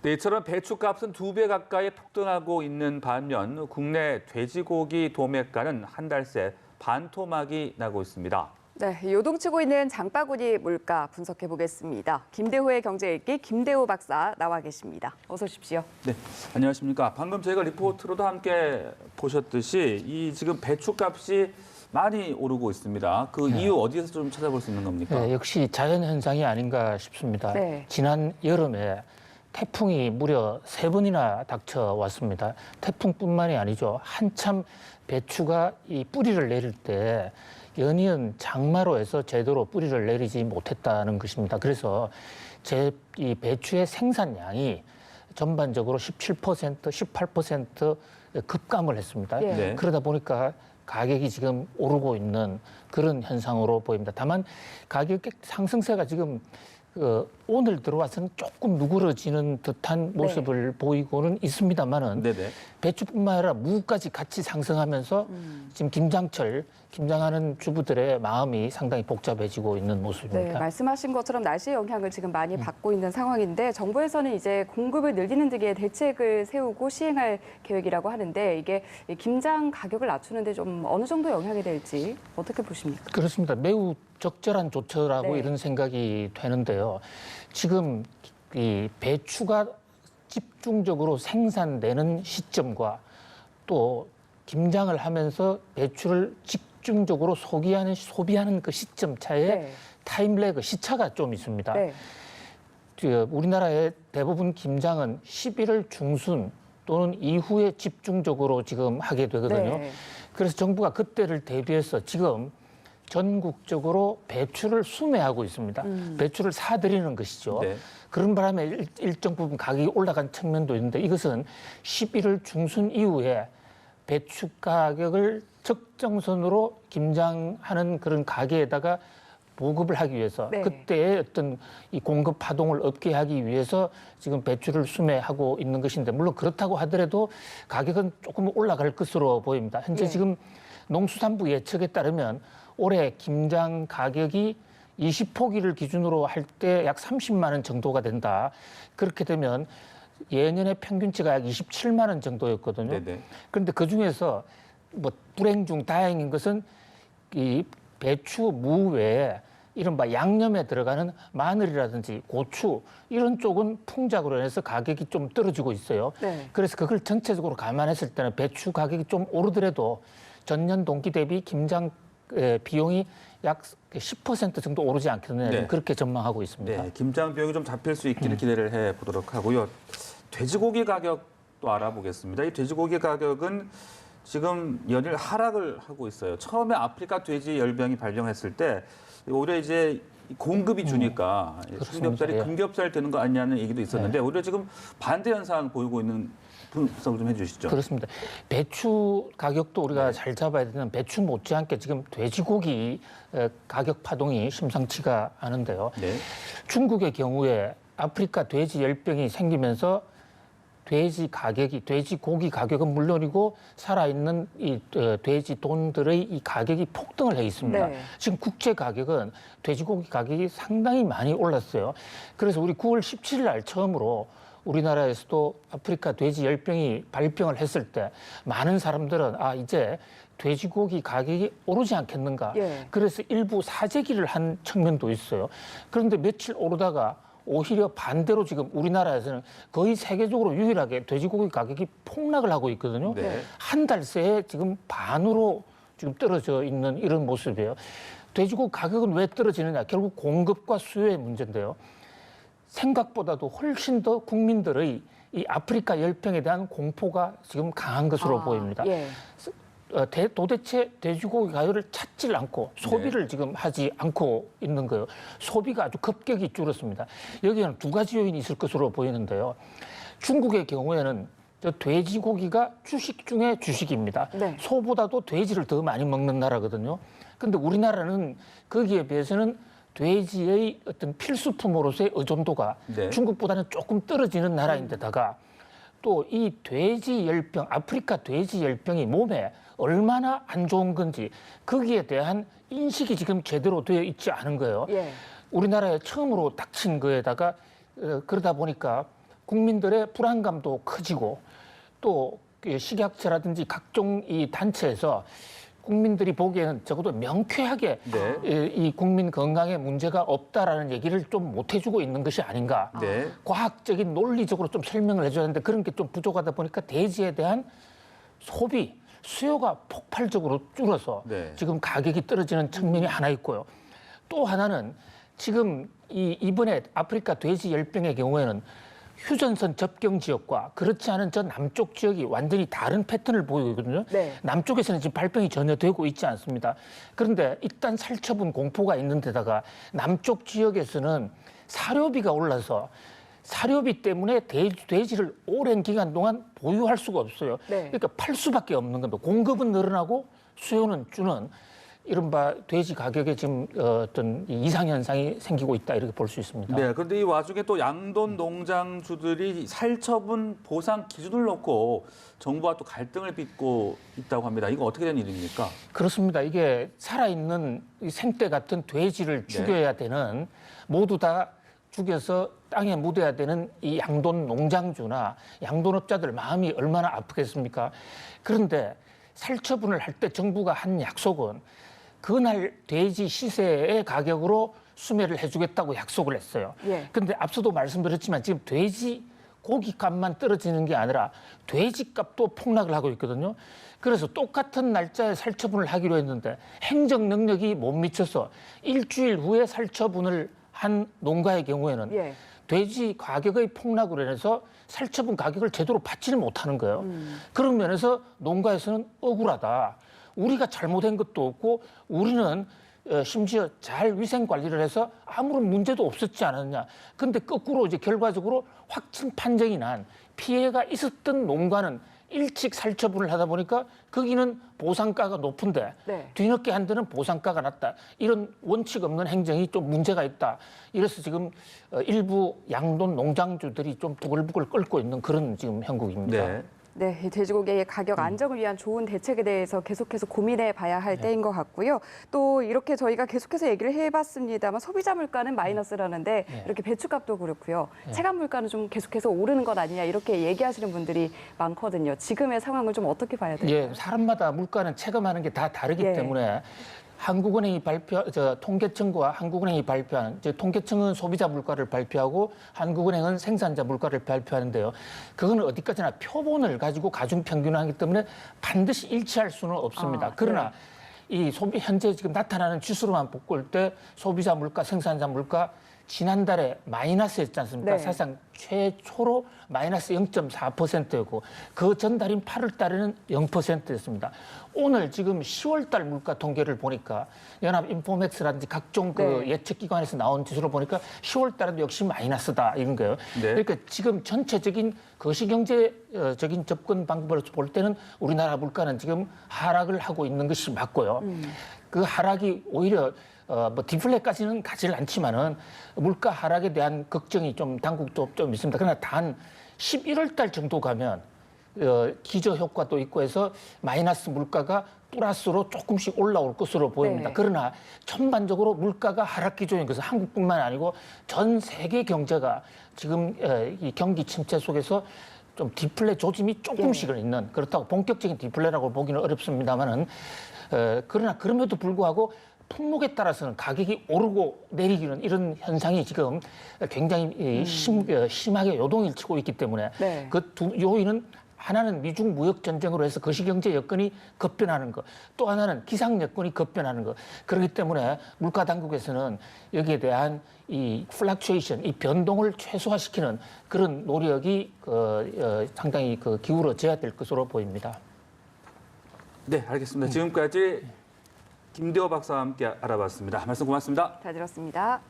네, 이처럼 배추값은 2배 가까이 폭등하고 있는 반면 국내 돼지고기 도매가는 한 달 새 반토막이 나고 있습니다. 네, 요동치고 있는 장바구니 물가 분석해 보겠습니다. 김대호의 경제읽기 김대호 박사 나와 계십니다. 어서 오십시오. 네, 안녕하십니까. 방금 저희가 리포트로도 함께 보셨듯이 이 지금 배추값이 많이 오르고 있습니다. 그 이유 어디에서 좀 찾아볼 수 있는 겁니까? 네, 역시 자연 현상이 아닌가 싶습니다. 네. 지난 여름에 태풍이 무려 3번이나 닥쳐왔습니다. 태풍뿐만이 아니죠. 한참 배추가 이 뿌리를 내릴 때 연이은 장마로 해서 제대로 뿌리를 내리지 못했다는 것입니다. 그래서 이 배추의 생산량이 전반적으로 17%, 18% 급감을 했습니다. 네. 그러다 보니까 가격이 지금 오르고 있는 그런 현상으로 보입니다. 다만 가격 상승세가 지금 오늘 들어와서는 조금 누그러지는 듯한 모습을 보이고는 있습니다만은 네네. 배추뿐만 아니라 무까지 같이 상승하면서 지금 김장하는 주부들의 마음이 상당히 복잡해지고 있는 모습입니다. 네, 말씀하신 것처럼 날씨의 영향을 지금 많이 받고 있는 상황인데 정부에서는 이제 공급을 늘리는 등의 대책을 세우고 시행할 계획이라고 하는데 이게 김장 가격을 낮추는데 좀 어느 정도 영향이 될지 어떻게 보십니까? 그렇습니다. 매우 적절한 조처라고 네. 이런 생각이 되는데요. 지금 이 배추가 집중적으로 생산되는 시점과 또 김장을 하면서 배추를 집중적으로 소비하는 그 시점 차에 네. 타임래그 시차가 좀 있습니다. 네. 우리나라의 대부분 김장은 11월 중순 또는 이후에 집중적으로 지금 하게 되거든요. 네. 그래서 정부가 그때를 대비해서 지금 전국적으로 배추를 수매하고 있습니다. 배추를 사들이는 것이죠. 네. 그런 바람에 일정 부분 가격이 올라간 측면도 있는데 이것은 11월 중순 이후에 배추 가격을 적정선으로 김장하는 그런 가게에다가 보급을 하기 위해서 네. 그때의 어떤 이 공급 파동을 없게 하기 위해서 지금 배추를 수매하고 있는 것인데 물론 그렇다고 하더라도 가격은 조금 올라갈 것으로 보입니다. 현재 네. 지금 농수산부 예측에 따르면 올해 김장 가격이 20포기를 기준으로 할 때 약 30만 원 정도가 된다. 그렇게 되면 예년의 평균치가 약 27만 원 정도였거든요. 네네. 그런데 그 중에서 뭐 불행 중 다행인 것은 이 배추 무 외에 이른바 양념에 들어가는 마늘이라든지 고추 이런 쪽은 풍작으로 인해서 가격이 좀 떨어지고 있어요. 네. 그래서 그걸 전체적으로 감안했을 때는 배추 가격이 좀 오르더라도 전년 동기 대비 김장 비용이 약 10% 정도 오르지 않겠느냐 네. 그렇게 전망하고 있습니다. 네, 김장 비용이 좀 잡힐 수 있기를 기대를 해보도록 하고요. 돼지고기 가격도 알아보겠습니다. 이 돼지고기 가격은 지금 연일 하락을 하고 있어요. 처음에 아프리카 돼지 열병이 발병했을 때 오히려 이제 공급이 주니까 삼겹살이 예. 금겹살 되는 거 아니냐는 얘기도 있었는데 오히려 지금 반대 현상 보이고 있는 분석을 좀 해주시죠. 그렇습니다. 배추 가격도 우리가 네. 잘 잡아야 되는 배추 못지않게 지금 돼지고기 가격 파동이 심상치가 않은데요. 네. 중국의 경우에 아프리카 돼지 열병이 생기면서 돼지고기 가격은 물론이고 살아있는 이 돼지 돈들의 이 가격이 폭등을 해 있습니다. 네. 지금 국제 가격은 돼지고기 가격이 상당히 많이 올랐어요. 그래서 우리 9월 17일 날 처음으로 우리나라에서도 아프리카 돼지 열병이 발병을 했을 때 많은 사람들은 이제 돼지고기 가격이 오르지 않겠는가. 예. 그래서 일부 사재기를 한 측면도 있어요. 그런데 며칠 오르다가 오히려 반대로 지금 우리나라에서는 거의 세계적으로 유일하게 돼지고기 가격이 폭락을 하고 있거든요. 네. 한 달 새에 지금 반으로 지금 떨어져 있는 이런 모습이에요. 돼지고기 가격은 왜 떨어지느냐? 결국 공급과 수요의 문제인데요. 생각보다도 훨씬 더 국민들의 이 아프리카 열병에 대한 공포가 지금 강한 것으로 보입니다. 예. 도대체 돼지고기 가격을 찾질 않고 소비를 지금 하지 않고 있는 거예요. 소비가 아주 급격히 줄었습니다. 여기에는 두 가지 요인이 있을 것으로 보이는데요. 중국의 경우에는 저 돼지고기가 주식 중에 주식입니다. 네. 소보다도 돼지를 더 많이 먹는 나라거든요. 그런데 우리나라는 거기에 비해서는 돼지의 어떤 필수품으로서의 의존도가 네. 중국보다는 조금 떨어지는 나라인데다가 또 이 돼지 열병, 아프리카 돼지 열병이 몸에 얼마나 안 좋은 건지 거기에 대한 인식이 지금 제대로 되어 있지 않은 거예요. 예. 우리나라에 처음으로 닥친 거에다가 그러다 보니까 국민들의 불안감도 커지고 또 식약처라든지 각종 이 단체에서 국민들이 보기에는 적어도 명쾌하게 네. 이 국민 건강에 문제가 없다라는 얘기를 좀 못 해주고 있는 것이 아닌가. 네. 과학적인 논리적으로 좀 설명을 해줘야 하는데 그런 게 좀 부족하다 보니까 돼지에 대한 소비, 수요가 폭발적으로 줄어서 네. 지금 가격이 떨어지는 측면이 하나 있고요. 또 하나는 지금 이번에 아프리카 돼지 열병의 경우에는 휴전선 접경 지역과 그렇지 않은 저 남쪽 지역이 완전히 다른 패턴을 보이고 있거든요. 네. 남쪽에서는 지금 발병이 전혀 되고 있지 않습니다. 그런데 일단 살처분 공포가 있는 데다가 남쪽 지역에서는 사료비가 올라서 사료비 때문에 돼지를 오랜 기간 동안 보유할 수가 없어요. 네. 그러니까 팔 수밖에 없는 겁니다. 공급은 늘어나고 수요는 주는 이른바 돼지 가격에 지금 어떤 이상 현상이 생기고 있다 이렇게 볼 수 있습니다. 네, 그런데 이 와중에 또 양돈 농장주들이 살처분 보상 기준을 놓고 정부와 또 갈등을 빚고 있다고 합니다. 이거 어떻게 된 일입니까? 그렇습니다. 이게 살아있는 이 생떼 같은 돼지를 죽여야 되는 모두 다 죽여서 땅에 묻어야 되는 이 양돈 농장주나 양돈업자들 마음이 얼마나 아프겠습니까? 그런데 살처분을 할 때 정부가 한 약속은 그날 돼지 시세의 가격으로 수매를 해주겠다고 약속을 했어요. 예. 그런데 앞서도 말씀드렸지만 지금 돼지 고기값만 떨어지는 게 아니라 돼지값도 폭락을 하고 있거든요. 그래서 똑같은 날짜에 살처분을 하기로 했는데 행정 능력이 못 미쳐서 일주일 후에 살처분을 한 농가의 경우에는 예. 돼지 가격의 폭락으로 인해서 살처분 가격을 제대로 받지를 못하는 거예요. 그런 면에서 농가에서는 억울하다. 우리가 잘못한 것도 없고 우리는 심지어 잘 위생 관리를 해서 아무런 문제도 없었지 않았냐. 근데 거꾸로 이제 결과적으로 확진 판정이 난 피해가 있었던 농가는 일찍 살처분을 하다 보니까 거기는 보상가가 높은데 네. 뒤늦게 한 데는 보상가가 낮다. 이런 원칙 없는 행정이 좀 문제가 있다. 이래서 지금 일부 양돈 농장주들이 좀 부글부글 끓고 있는 그런 지금 형국입니다. 네. 네, 이 돼지고기의 가격 안정을 위한 좋은 대책에 대해서 계속해서 고민해 봐야 할 때인 것 같고요. 또 이렇게 저희가 계속해서 얘기를 해봤습니다만 소비자 물가는 마이너스라는데 이렇게 배추값도 그렇고요. 체감 물가는 좀 계속해서 오르는 것 아니냐 이렇게 얘기하시는 분들이 많거든요. 지금의 상황을 좀 어떻게 봐야 될까요? 예, 사람마다 물가는 체감하는 게 다 다르기 예. 때문에 한국은행이 통계청과 한국은행이 발표한, 통계청은 소비자 물가를 발표하고 한국은행은 생산자 물가를 발표하는데요. 그거는 어디까지나 표본을 가지고 가중 평균하기 때문에 반드시 일치할 수는 없습니다. 그러나 이 현재 지금 나타나는 지수로만 볼 때 소비자 물가, 생산자 물가 지난달에 마이너스였지 않습니까? 네. 사실상 최초로 마이너스 0.4%였고 그 전달인 8월 달에는 0%였습니다. 오늘 지금 10월 달 물가 통계를 보니까 연합 인포맥스라든지 각종 그 예측 기관에서 나온 지수를 보니까 10월 달에도 역시 마이너스다 이런 거예요. 네. 그러니까 지금 전체적인 거시경제적인 접근 방법을 볼 때는 우리나라 물가는 지금 하락을 하고 있는 것이 맞고요. 그 하락이 오히려 디플레까지는 가지를 않지만은 물가 하락에 대한 걱정이 좀 당국도 좀 있습니다. 그러나 단 11월 달 정도 가면 기저 효과도 있고 해서 마이너스 물가가 플러스로 조금씩 올라올 것으로 보입니다. 네. 그러나 전반적으로 물가가 하락 기조인 것은 한국뿐만 아니고 전 세계 경제가 지금 이 경기 침체 속에서 좀 디플레 조짐이 조금씩은 있는, 그렇다고 본격적인 디플레라고 보기는 어렵습니다만은 그러나 그럼에도 불구하고 품목에 따라서는 가격이 오르고 내리기는 이런 현상이 지금 굉장히 심하게 요동을 치고 있기 때문에 네. 그 두 요인은 하나는 미중 무역 전쟁으로 해서 거시경제 여건이 급변하는 것, 또 하나는 기상 여건이 급변하는 것. 그렇기 때문에 물가 당국에서는 여기에 대한 이 플락추에이션, 이 변동을 최소화시키는 그런 노력이 상당히 기울어져야 될 것으로 보입니다. 네, 알겠습니다. 지금까지 김대호 박사와 함께 알아봤습니다. 말씀 고맙습니다. 잘 들었습니다.